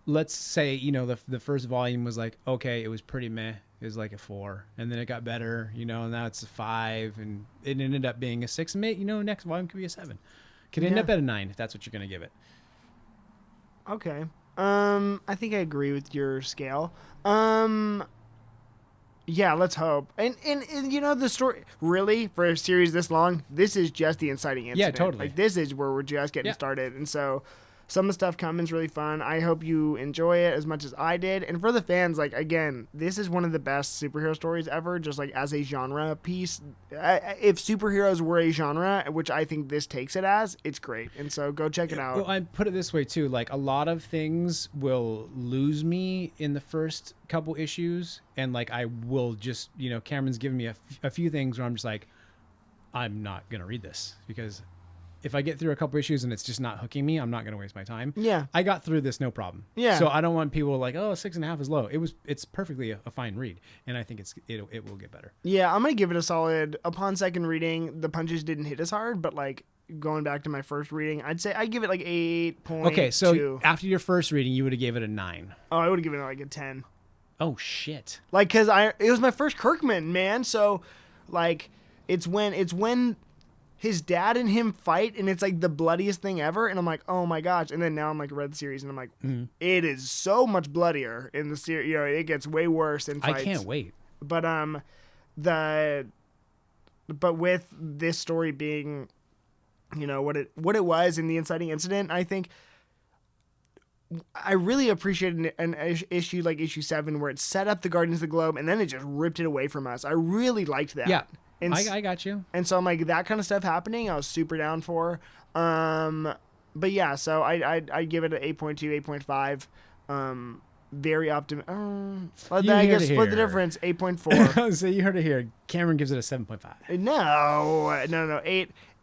let's say, you know, the first volume was like, okay, it was pretty meh. It was like a 4, and then it got better, you know, and now it's a 5, and it ended up being a 6. And you know, next volume could be a 7. Could end up at a 9 if that's what you're going to give it. Okay. I think I agree with your scale. Yeah, let's hope. And you know, the story, really, for a series this long, this is just the inciting incident. Yeah, totally. Like, this is where we're just getting started. And so some of the stuff coming is really fun. I hope you enjoy it as much as I did. And for the fans, like, again, this is one of the best superhero stories ever, just like as a genre piece. If superheroes were a genre, which I think this takes it as, it's great. And so go check it out. Well, I put it this way too, like a lot of things will lose me in the first couple issues, and like I will just, you know, Cameron's given me a few things where I'm just like, I'm not gonna read this because if I get through a couple issues and it's just not hooking me, I'm not going to waste my time. Yeah. I got through this no problem. Yeah. So I don't want people like, oh, 6.5 is low. It's perfectly a fine read. And I think it will get better. Yeah. I'm going to give it a solid, upon second reading, the punches didn't hit as hard, but like going back to my first reading, I'd say I give it like 8.2. Okay. So after your first reading, you would have gave it a 9. Oh, I would have given it like a 10. Oh shit. Like, cause it was my first Kirkman, man. So like it's when his dad and him fight, and it's like the bloodiest thing ever. And I'm like, oh my gosh. And then now I'm like, read the series, and I'm like, It is so much bloodier in the series. You know, it gets way worse in fights. I can't wait. But but with this story being, you know, what it was in the inciting incident, I think I really appreciated an issue like issue 7 where it set up the Guardians of the Globe and then it just ripped it away from us. I really liked that. Yeah. And I got you. And so I'm like, that kind of stuff happening, I was super down for. But yeah, so I give it an 8.2, 8.5. Very optimistic. I guess split the difference, 8.4. So you heard it here. Cameron gives it a 7.5. No,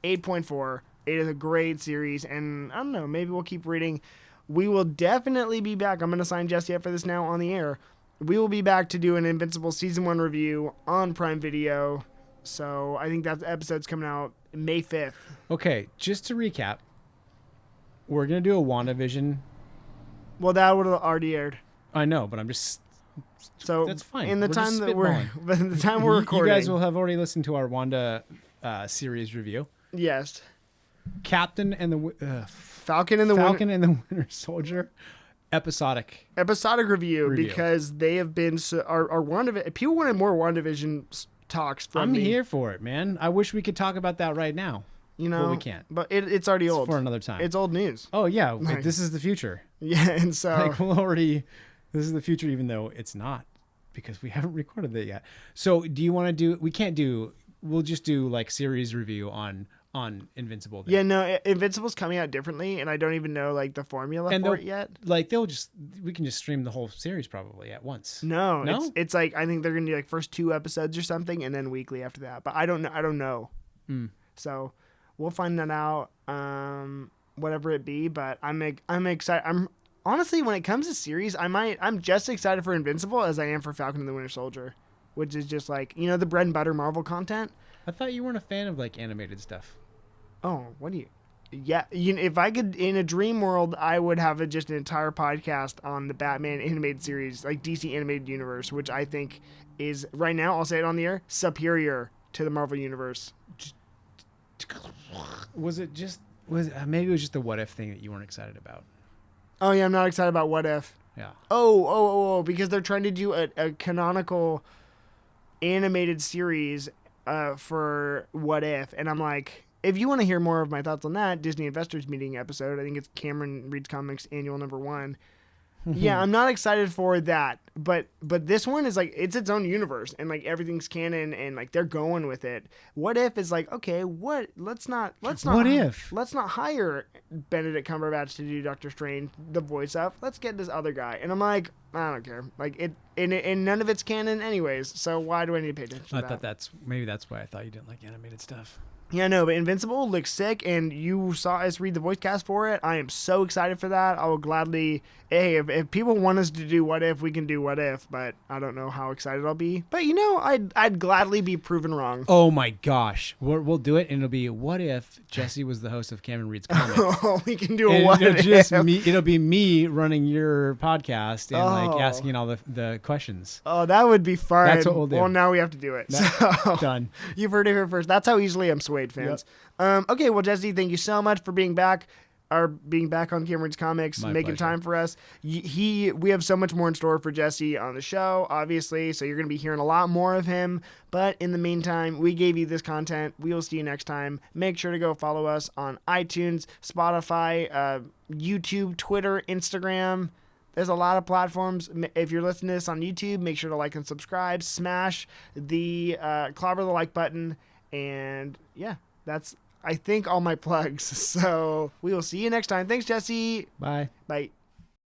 8.4. It is a great series, and I don't know, maybe we'll keep reading. We will definitely be back. I'm going to sign Jesse up for this now on the air. We will be back to do an Invincible Season 1 review on Prime Video. So I think that episode's coming out May 5th. Okay, just to recap, we're going to do a WandaVision. Well, that would have already aired. I know, but I'm just... So that's fine. In the time that we're recording, you guys will have already listened to our Wanda series review. Yes. Captain and the Falcon and the Winter Soldier. episodic review because they have been our WandaVision. People wanted more WandaVision talks from me. I'm here for it, man. I wish we could talk about that right now. But we can't. But it's already old. For another time. It's old news. Oh yeah, this is the future. Yeah, and so this is the future, even though it's not, because we haven't recorded it yet. So do you want to do? We can't do. We'll just do like series review on Invincible. Yeah, no, Invincible's coming out differently, and I don't even know like the formula for it yet. Like we can just stream the whole series probably at once. No? It's like I think they're gonna do like first 2 episodes or something, and then weekly after that. But I don't know. So we'll find that out. Whatever it be, but I'm excited. I'm honestly, when it comes to series, I'm just excited for Invincible as I am for Falcon and the Winter Soldier, which is just like the bread and butter Marvel content. I thought you weren't a fan of like animated stuff. Oh, what do you? Yeah, if I could, in a dream world, I would have just an entire podcast on the Batman animated series, like DC animated universe, which I think is right now. I'll say it on the air, superior to the Marvel universe. Maybe it was just the What If thing that you weren't excited about? Oh yeah, I'm not excited about What If. Yeah. Oh, because they're trying to do a canonical animated series for What If, and I'm like, if you want to hear more of my thoughts on that Disney Investors Meeting episode, I think it's Cameron Reads Comics Annual #1. Yeah, I'm not excited for that, but this one is like it's its own universe and like everything's canon and like they're going with it. What If is like, okay, let's not hire Benedict Cumberbatch to do Doctor Strange the voice of. Let's get this other guy. And I'm like, I don't care. Like it and none of it's canon anyways. So why do I need to pay attention to that? I thought that's why I thought you didn't like animated stuff. Yeah, no, but Invincible looks sick, and you saw us read the voice cast for it. I am so excited for that. I will gladly, if people want us to do What If, we can do What If, but I don't know how excited I'll be. But, I'd gladly be proven wrong. Oh, my gosh. We'll do it, and it'll be What If Jesse was the host of Cameron Reads Comics. Oh, we can do a What If. It'll be me running your podcast and, asking all the questions. Oh, that would be fun. That's what we'll do. Well, now we have to do it. So, done. You've heard it here first. That's how easily I'm swayed, fans. Yep. Okay, well, Jesse, thank you so much for being back on Cameron's Comics, making time for us. We have so much more in store for Jesse on the show, obviously, so you're going to be hearing a lot more of him. But in the meantime, we gave you this content. We will see you next time. Make sure to go follow us on iTunes, Spotify, YouTube, Twitter, Instagram. There's a lot of platforms. If you're listening to this on YouTube, make sure to like and subscribe. Smash the clobber the like button. And yeah, that's, I think, all my plugs. So we will see you next time. Thanks, Jesse. Bye. Bye.